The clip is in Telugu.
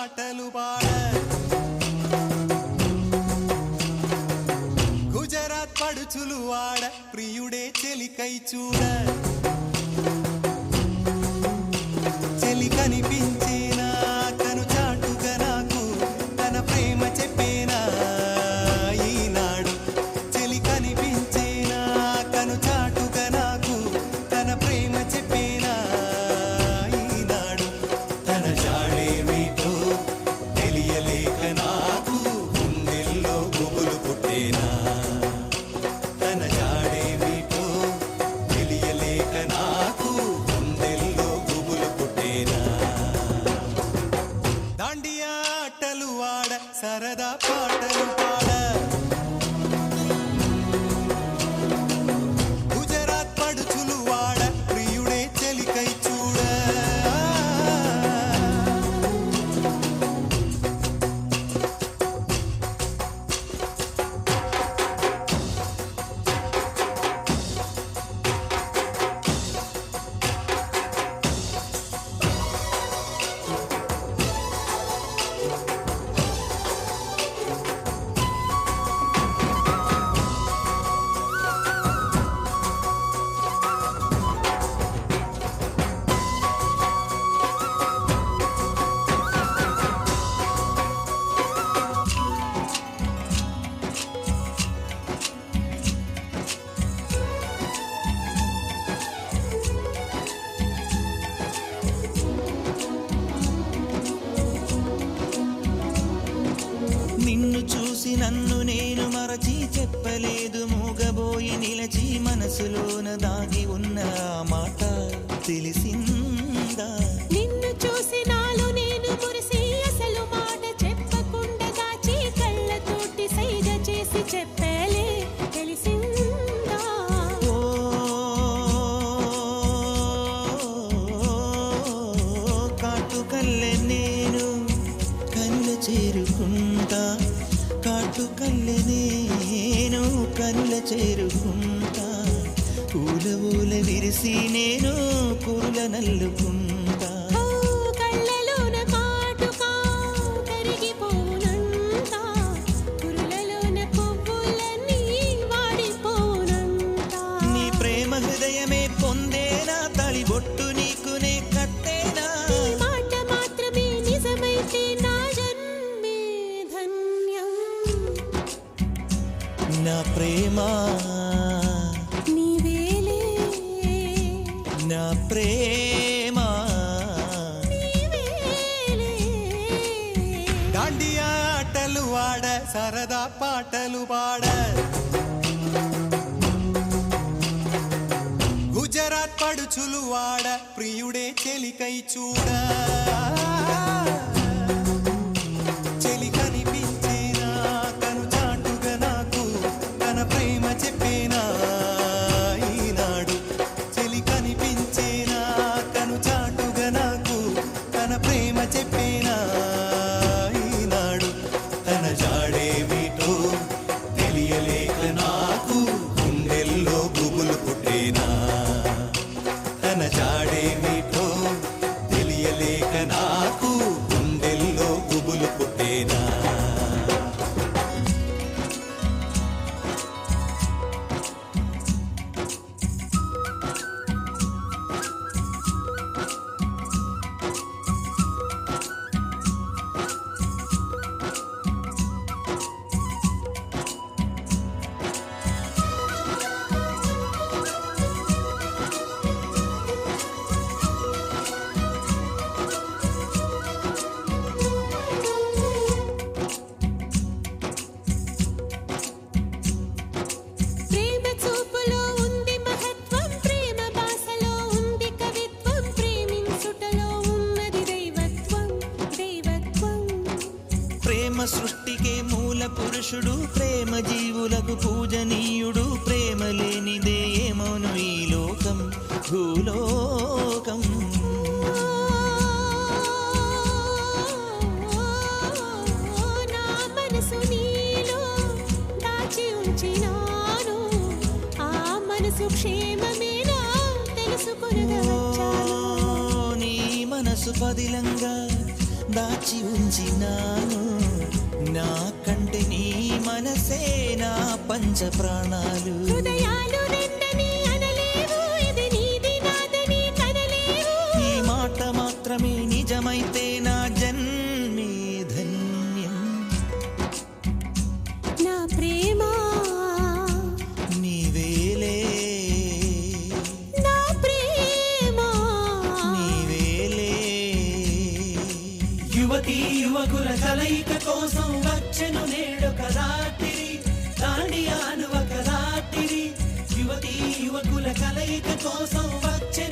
పాటలు పాడ గుజరాత్ పడుచులు వాడ ప్రియుడే చెలికై చూడ చెలి కనిపించేనా కను చాటుగా నాకు తన ప్రేమ చెప్పేనా ఈనాడు చెలి కనిపించేనా కను చాటుగా నాకు తన ప్రేమ చెప్పేనా ఈనాడు తన జాడేమిటో తెలియలేక నాకు గుండెల్లో గుబులు పుట్టేనా తన జాడేమిటో తెలియలేక నాకు గుండెల్లో గుబులు పుట్టేనా దాండియా ఆటలు ఆడ సరదా పాటలు పాడ గుజరాత్ పడుచులు వాడ ప్రియుడే చెలికై చూడ నిన్ను చూసి నన్ను నేను మరచి చెప్పలేదు మూగబోయి నిలచి మనసులోన దాగి ఉన్న ఆ మాట తెలిసిందా నిన్ను చూసి నాలో నేను మురిసి అసలు మాట చెప్పకుండా దాచి కళ్ళతోటి సైగ చేసి చెప్పలే తెలిసిందా ఓ కాటుకల్లె నేను కళ్ళ చేరుకుంటా కాటుకల్లె నేను కళ్ళ చేరుకుంటా పూల ఊల విరిసి నేను కురుల నల్లుకుంటా ఓ కళ్ళలోన కాటుకా కరిగిపోనంతా కురులలోన పువ్వులన్నీ వాడిపోనంతా నీ ప్రేమ హృదయమే పొందేనా తళిబొట్టు నీకునే కట్టేనా ఈ మాట మాత్రమే నిజమైతే నా జన్మే ధన్యం నా ప్రేమ నీవేలే నా ప్రేమ నీవేలే దాండియా ఆటలు ఆడ సరదా పాటలు పాడ గుజరాత్ పడుచులు వాడ ప్రియుడే చెలికై చూడ చెలి కనిపించేనా కను చాటుగా నాకు తన ప్రేమ చెప్పేనా ఈనాడు చెలి కనిపించేనా కను చాటుగా నాకు తన ప్రేమ చెప్పేనా ఈనాడు తన జాడేమిటో తెలియలేక నాకు గుండెల్లో గుబులు పుట్టేనా తన జాడేమిటో తెలియలేక నాకు గుండెల్లో గుబులు పుట్టేనా ప్రేమ చూపులో ఉంది మహత్వం ప్రేమ భాషలో ఉంది కవిత్వం ప్రేమించుటలో ఉన్నది దైవత్వం దైవత్వం ప్రేమ సృష్టికే మూల పురుషుడు ప్రేమ జీవులకు పూజనీయుడు ప్రేమ లేనిదే ఏమోను ఈ లోకం భూలోకం నా మనసు నీలో దాచి ఉంచినాను ఆ మనసు క్షేమమేనా తెలుసుకొనగా వచ్చాను నీ మనసు పదిలంగా దాచి ఉంచినాను నా కంటే నీ మనసే నా పంచ ప్రాణాలు హృదయాలు రెండని అనలేవు ఇది నీది నాదని కనలేవు ఈ మాట మాత్రమే నిజమైతే నా జన్మే ధన్యం నా ప్రేమ నీవేలే నా ప్రేమ నీవేలే యువతి యువకుల కలయిక కోసం వచ్చెను నేడొక రాత్రి దాండియాను ఒక రాత్రి యువతి యువకుల కలయిక కోసం వచ్చెను